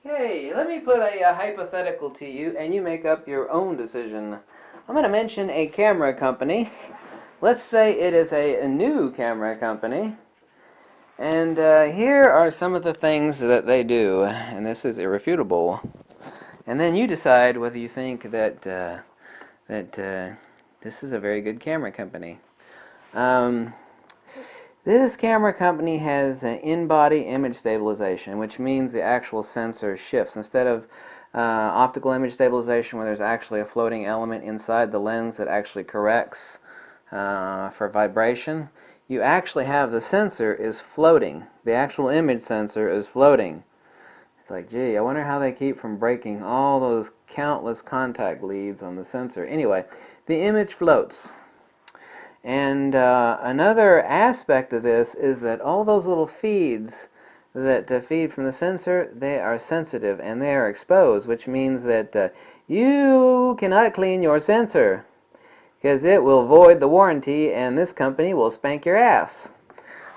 Hey, let me put a hypothetical to you, and you make up your own decision. I'm going to mention a camera company. Let's say it is a new camera company. And here are some of the things that they do, and this is irrefutable. And then you decide whether you think that this is a very good camera company. Um, This camera company has an in-body image stabilization, which means the actual sensor shifts. Instead of optical image stabilization, where there's actually a floating element inside the lens that actually corrects for vibration, you actually have the sensor is floating. The actual image sensor is floating. It's like, gee, I wonder how they keep from breaking all those countless contact leads on the sensor. Anyway, the image floats. And another aspect of this is that all those little feeds that feed from the sensor, they are sensitive and they are exposed, which means that you cannot clean your sensor because it will void the warranty and this company will spank your ass.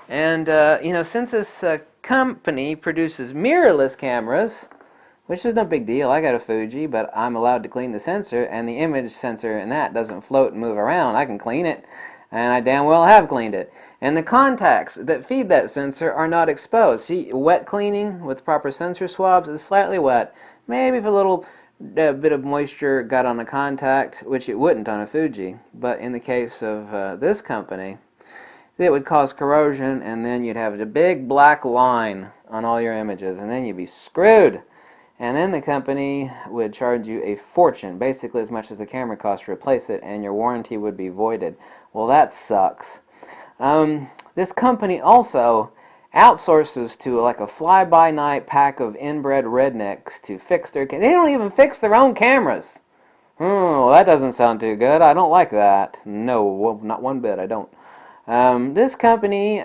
And since this company produces mirrorless cameras, which is no big deal. I got a Fuji, but I'm allowed to clean the sensor, and the image sensor in that doesn't float and move around. I can clean it, and I damn well have cleaned it. And the contacts that feed that sensor are not exposed. See, wet cleaning with proper sensor swabs is slightly wet. Maybe if a little bit of moisture got on a contact, which it wouldn't on a Fuji, but in the case of this company, it would cause corrosion, and then you'd have a big black line on all your images, and then you'd be screwed. And then the company would charge you a fortune, basically as much as the camera costs to replace it, and your warranty would be voided. Well, that sucks. This company also outsources to like a fly-by-night pack of inbred rednecks to fix their They don't even fix their own cameras. Well, that doesn't sound too good. I don't like that. No, not one bit. I don't. This company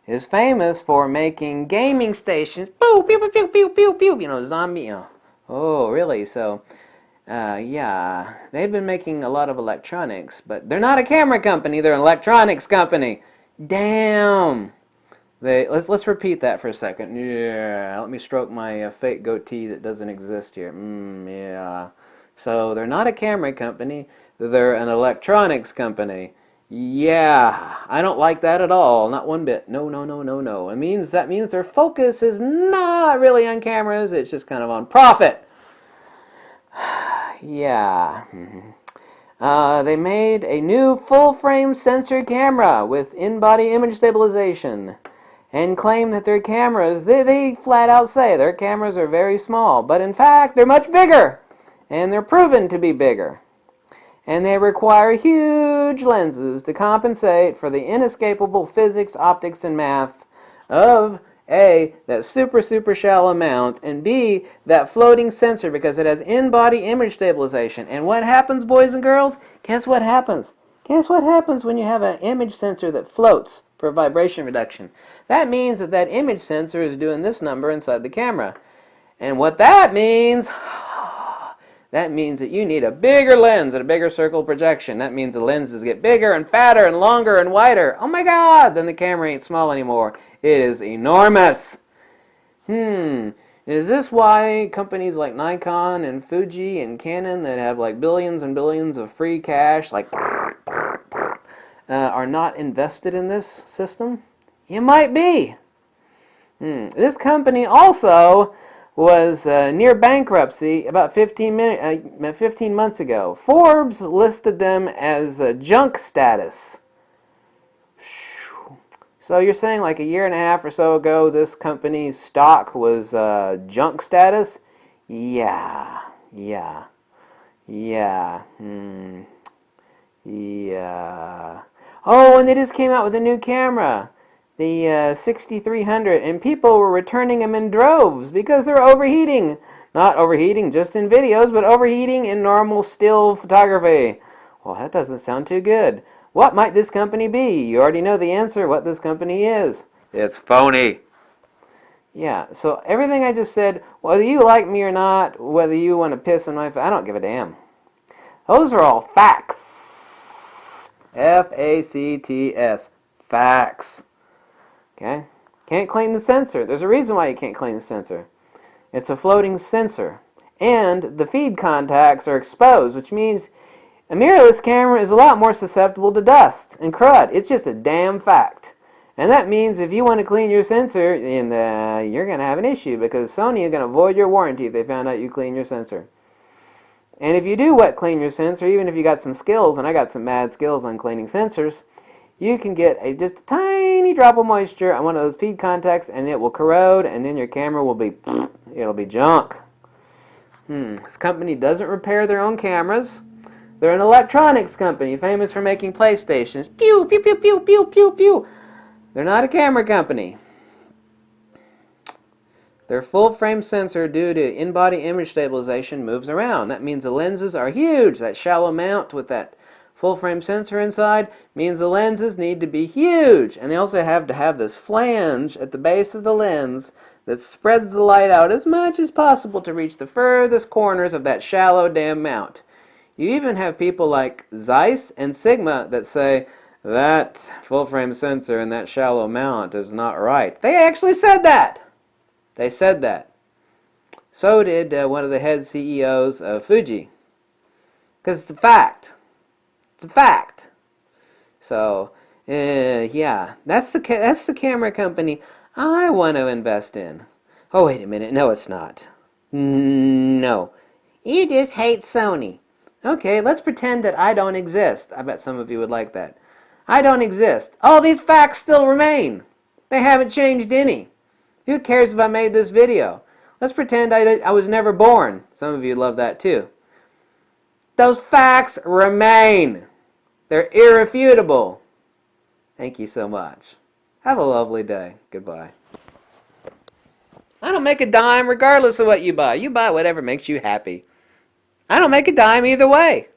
is famous for making gaming stations. Pew, pew, pew, pew, pew, pew. Zombie. Oh, really? So, yeah, they've been making a lot of electronics, but they're not a camera company. They're an electronics company. Damn. Let's repeat that for a second. Yeah, let me stroke my fake goatee that doesn't exist here. Yeah. So they're not a camera company. They're an electronics company. Yeah, I don't like that at all. Not one bit. No, no, no, no, no. That means their focus is not really on cameras. It's just kind of on profit. Yeah. They made a new full-frame sensor camera with in-body image stabilization and claim that their cameras, they flat out say their cameras are very small, but in fact they're much bigger, and they're proven to be bigger. And they require huge lenses to compensate for the inescapable physics, optics, and math of A, that super shallow mount, and B, that floating sensor because it has in-body image stabilization. And what happens, boys and girls? Guess what happens? Guess what happens when you have an image sensor that floats for vibration reduction? That means that image sensor is doing this number inside the camera. And what that means that you need a bigger lens and a bigger circle projection. That means the lenses get bigger and fatter and longer and wider. Oh my God, then the camera ain't small anymore. It is enormous. Is this why companies like Nikon and Fuji and Canon that have like billions and billions of free cash are not invested in this system? You might be. This company also was near bankruptcy about 15 months ago. Forbes listed them as junk status. So you're saying like a year and a half or so ago this company's stock was junk status? Yeah. Yeah. Oh, and they just came out with a new camera. The 6300, and people were returning them in droves because they're overheating. Not overheating just in videos, but overheating in normal still photography. Well, that doesn't sound too good. What might this company be? You already know the answer, what this company is. It's phony. Yeah, so everything I just said, whether you like me or not, whether you want to piss in my face, I don't give a damn. Those are all facts. F-A-C-T-S. Facts. Okay? Can't clean the sensor. There's a reason why you can't clean the sensor. It's a floating sensor. And the feed contacts are exposed, which means a mirrorless camera is a lot more susceptible to dust and crud. It's just a damn fact. And that means if you want to clean your sensor, you're going to have an issue, because Sony is going to void your warranty if they found out you clean your sensor. And if you do wet clean your sensor, even if you got some skills, and I got some mad skills on cleaning sensors, you can get just a tiny drop of moisture on one of those feed contacts, and it will corrode, and then your camera will be, it'll be junk. This company doesn't repair their own cameras. They're an electronics company famous for making PlayStations. Pew, pew, pew, pew, pew, pew, pew. They're not a camera company. Their full-frame sensor, due to in-body image stabilization, moves around. That means the lenses are huge. That shallow mount with that full-frame sensor inside means the lenses need to be huge. And they also have to have this flange at the base of the lens that spreads the light out as much as possible to reach the furthest corners of that shallow damn mount. You even have people like Zeiss and Sigma that say, that full-frame sensor and that shallow mount is not right. They actually said that. They said that. So did one of the head CEOs of Fuji. Because it's a fact. It's a fact. So, yeah, that's the camera company I want to invest in. Oh, wait a minute. No, it's not. No. You just hate Sony. Okay, let's pretend that I don't exist. I bet some of you would like that. I don't exist. All these facts still remain. They haven't changed any. Who cares if I made this video? Let's pretend I was never born. Some of you love that too. Those facts remain. They're irrefutable. Thank you so much. Have a lovely day. Goodbye. I don't make a dime regardless of what you buy. You buy whatever makes you happy. I don't make a dime either way.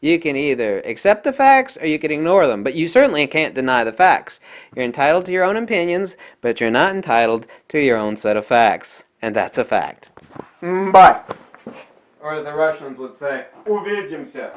You can either accept the facts or you can ignore them, but you certainly can't deny the facts. You're entitled to your own opinions, but you're not entitled to your own set of facts. And that's a fact. Bye. Or as the Russians would say, увидимся.